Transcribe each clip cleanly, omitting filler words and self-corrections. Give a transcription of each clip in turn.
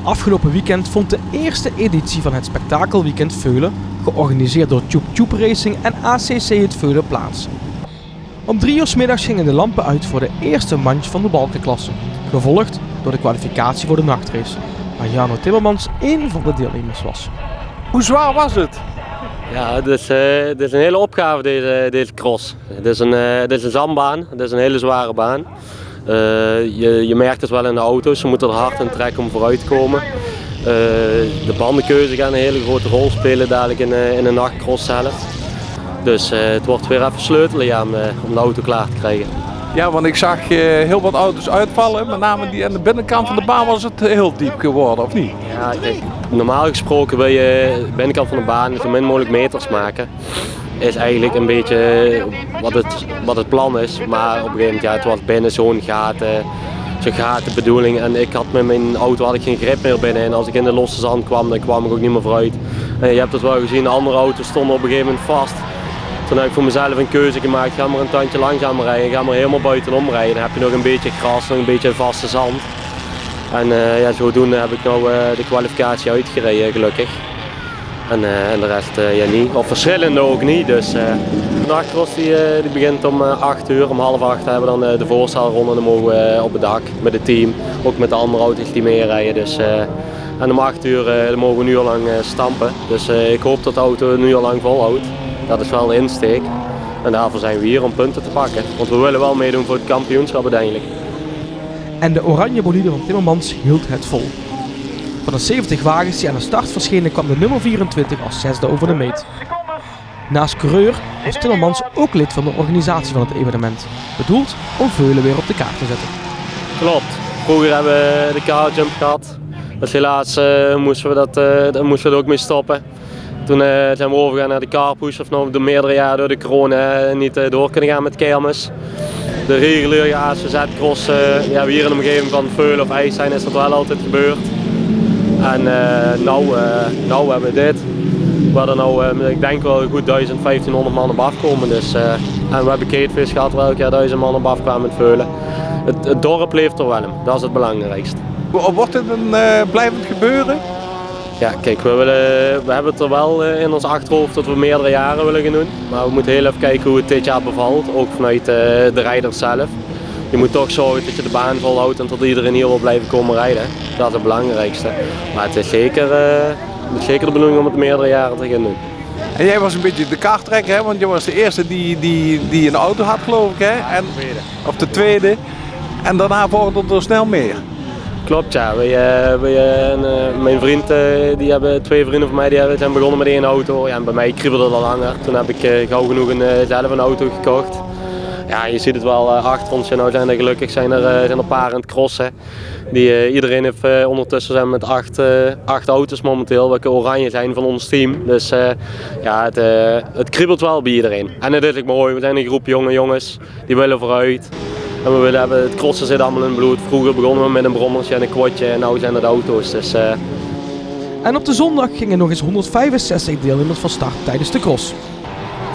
Afgelopen weekend vond de eerste editie van het spektakelweekend Veulen, georganiseerd door Tjoep Tjoep Racing en ACC het Veulen plaats. Om 3 uur 's middags gingen de lampen uit voor de eerste manche van de balkenklasse, gevolgd door de kwalificatie voor de nachtrace, waar Jarno Timmermans één van de deelnemers was. Hoe zwaar was het? Ja, het is een hele opgave deze cross. Het is een zandbaan, het is een hele zware baan. Je merkt het wel in de auto's, ze moeten er hard in trekken om vooruit te komen. De bandenkeuze gaat een hele grote rol spelen dadelijk in de nachtcross zelf. Dus het wordt weer even sleutelen om de auto klaar te krijgen. Ja, want ik zag heel wat auto's uitvallen, met name die aan de binnenkant van de baan was het heel diep geworden, of niet? Ja, kijk, normaal gesproken wil je de binnenkant van de baan zo min mogelijk meters maken. Is eigenlijk een beetje wat het plan is, maar op een gegeven moment het was binnen zo'n gaten de bedoeling. En ik had met mijn auto geen grip meer binnen en als ik in de losse zand kwam, dan kwam ik ook niet meer vooruit. En je hebt het wel gezien, de andere auto's stonden op een gegeven moment vast. Toen heb ik voor mezelf een keuze gemaakt, ga maar een tandje langzamer rijden, ga maar helemaal buitenom rijden. Dan heb je nog een beetje gras, nog een beetje vaste zand. En zodoende heb ik nou de kwalificatie uitgereden, gelukkig. En de rest niet, of verschillende ook niet. Dus de nachtcross die begint om 8 uur, om half 8 hebben we dan de voorstelronde, dan mogen we op het dak met het team. Ook met de andere auto's die meerijden. Dus, en om 8 uur dan mogen we een uur lang stampen. Dus ik hoop dat de auto een uur lang volhoudt. Dat is wel de insteek. En daarvoor zijn we hier om punten te pakken. Want we willen wel meedoen voor het kampioenschap uiteindelijk. En de oranje bolide van Timmermans hield het vol. Van de 70 wagens die aan de start verschenen kwam de nummer 24 als zesde over de meet. Naast coureur was Timmermans ook lid van de organisatie van het evenement, bedoeld om Veulen weer op de kaart te zetten. Klopt. Vroeger hebben we de carjump gehad. Dus helaas moesten we er ook mee stoppen. Toen zijn we overgegaan naar de carpush, of nog door meerdere jaren door de corona niet door kunnen gaan met kermis. De reguliere ACZ-cross, hier in de omgeving van Veulen of IJsselstein is dat wel altijd gebeurd. En nou hebben we dit. We hadden ik denk wel goed 1500 man op afkomen. Dus, en we hebben Keetvis gehad waar elk jaar 1000 man op afkwamen met Veulen. Het dorp leeft er wel in, dat is het belangrijkste. Wordt dit een blijvend gebeuren? Ja, kijk, we hebben het er wel in ons achterhoofd dat we meerdere jaren willen gaan doen. Maar we moeten heel even kijken hoe het dit jaar bevalt, ook vanuit de rijders zelf. Je moet toch zorgen dat je de baan volhoudt en dat iedereen hier wil blijven komen rijden. Dat is het belangrijkste. Maar het is zeker de bedoeling om het meerdere jaren te gaan doen. En jij was een beetje de karttrekker, hè? Want je was de eerste die een auto had, geloof ik, hè? Of de tweede. En daarna volgden er snel meer. Klopt, ja. Mijn vriend, twee vrienden van mij die zijn begonnen met één auto. Ja, en bij mij kriebelde dat al langer. Toen heb ik gauw genoeg zelf een auto gekocht. Ja, je ziet het wel achter ons. Nou zijn er gelukkig zijn er een paar aan het crossen. Iedereen heeft ondertussen zijn met acht auto's momenteel, welke oranje zijn van ons team. Dus het kriebelt wel bij iedereen. En het is ook mooi, we zijn een groep jonge jongens die willen vooruit. En we willen hebben, het crossen zit allemaal in het bloed. Vroeger begonnen we met een brommertje en een quadje en nu zijn het auto's. Dus, En op de zondag gingen nog eens 165 deelnemers van start tijdens de cross.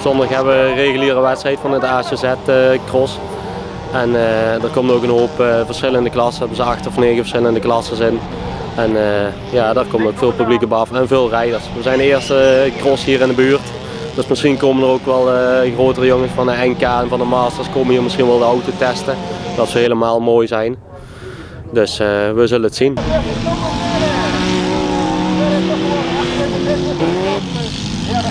Zondag hebben we een reguliere wedstrijd van het ACZ cross. En er komt ook een hoop verschillende klassen, hebben ze 8 of 9 verschillende klassen in. En daar komt ook veel publiek op af en veel rijders. We zijn de eerste cross hier in de buurt. Dus misschien komen er ook wel grotere jongens van de NK en van de Masters komen hier misschien wel de auto testen. Dat zou helemaal mooi zijn. Dus we zullen het zien. Ja, de